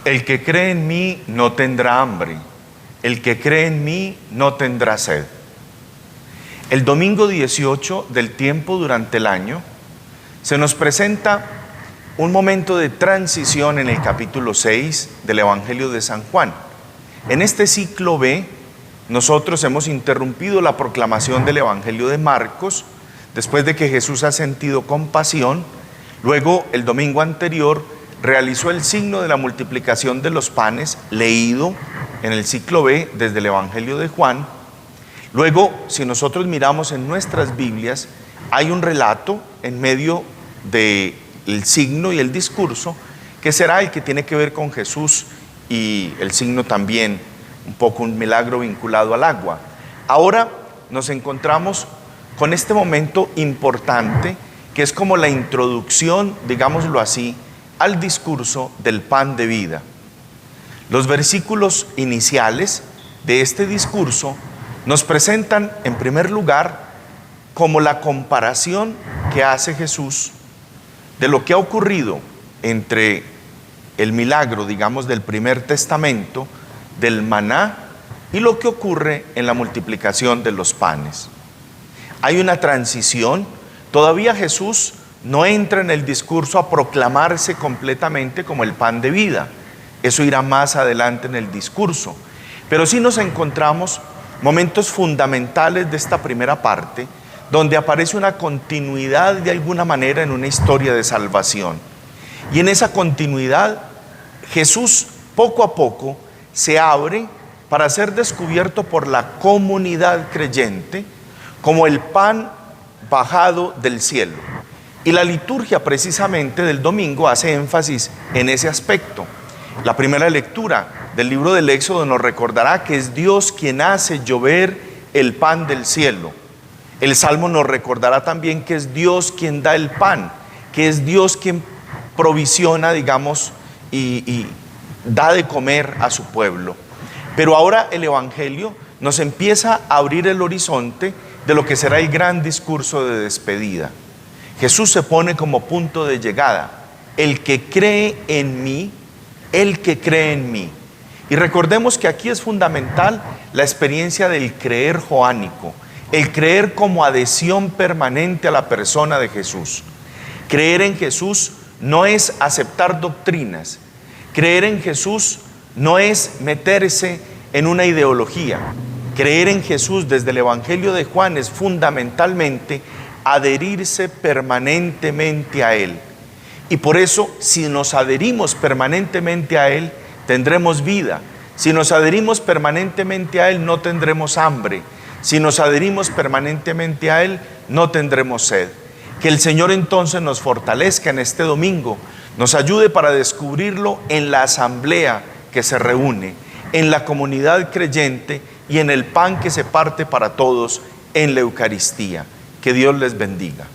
El que cree en mí no tendrá hambre, el que cree en mí no tendrá sed. El domingo 18 del tiempo durante el año se nos presenta un momento de transición en el capítulo 6 del Evangelio de San Juan. En este ciclo B, nosotros hemos interrumpido la proclamación del Evangelio de Marcos, después de que Jesús ha sentido compasión. Luego, el domingo anterior, realizó el signo de la multiplicación de los panes, leído en el ciclo B desde el Evangelio de Juan. Luego, si nosotros miramos en nuestras Biblias, hay un relato en medio del signo y el discurso, que será el que tiene que ver con Jesús, y el signo también, un poco un milagro vinculado al agua. Ahora nos encontramos con este momento importante, que es como la introducción, digámoslo así, al discurso del pan de vida. Los versículos iniciales de este discurso nos presentan, en primer lugar, como la comparación que hace Jesús de lo que ha ocurrido entre el milagro, digamos, del primer testamento, del maná, y lo que ocurre en la multiplicación de los panes. Hay una transición. Todavía Jesús no entra en el discurso a proclamarse completamente como el pan de vida. Eso irá más adelante en el discurso. Pero sí nos encontramos momentos fundamentales de esta primera parte, donde aparece una continuidad de alguna manera en una historia de salvación. Y en esa continuidad, Jesús poco a poco se abre para ser descubierto por la comunidad creyente como el pan bajado del cielo. Y la liturgia precisamente del domingo hace énfasis en ese aspecto. La primera lectura del libro del Éxodo nos recordará que es Dios quien hace llover el pan del cielo. El Salmo nos recordará también que es Dios quien da el pan, que es Dios quien provisiona, digamos, y da de comer a su pueblo. Pero ahora el Evangelio nos empieza a abrir el horizonte de lo que será el gran discurso de despedida. Jesús se pone como punto de llegada: el que cree en mí, el que cree en mí. Y recordemos que aquí es fundamental la experiencia del creer joánico, el creer como adhesión permanente a la persona de Jesús. Creer en Jesús no es aceptar doctrinas. Creer en Jesús no es meterse en una ideología. Creer en Jesús desde el Evangelio de Juan es fundamentalmente adherirse permanentemente a Él. Y por eso, si nos adherimos permanentemente a Él, tendremos vida. Si nos adherimos permanentemente a Él, no tendremos hambre. Si nos adherimos permanentemente a Él, no tendremos sed. Que el Señor entonces nos fortalezca en este domingo, nos ayude para descubrirlo en la asamblea que se reúne, en la comunidad creyente y en el pan que se parte para todos en la Eucaristía. Que Dios les bendiga.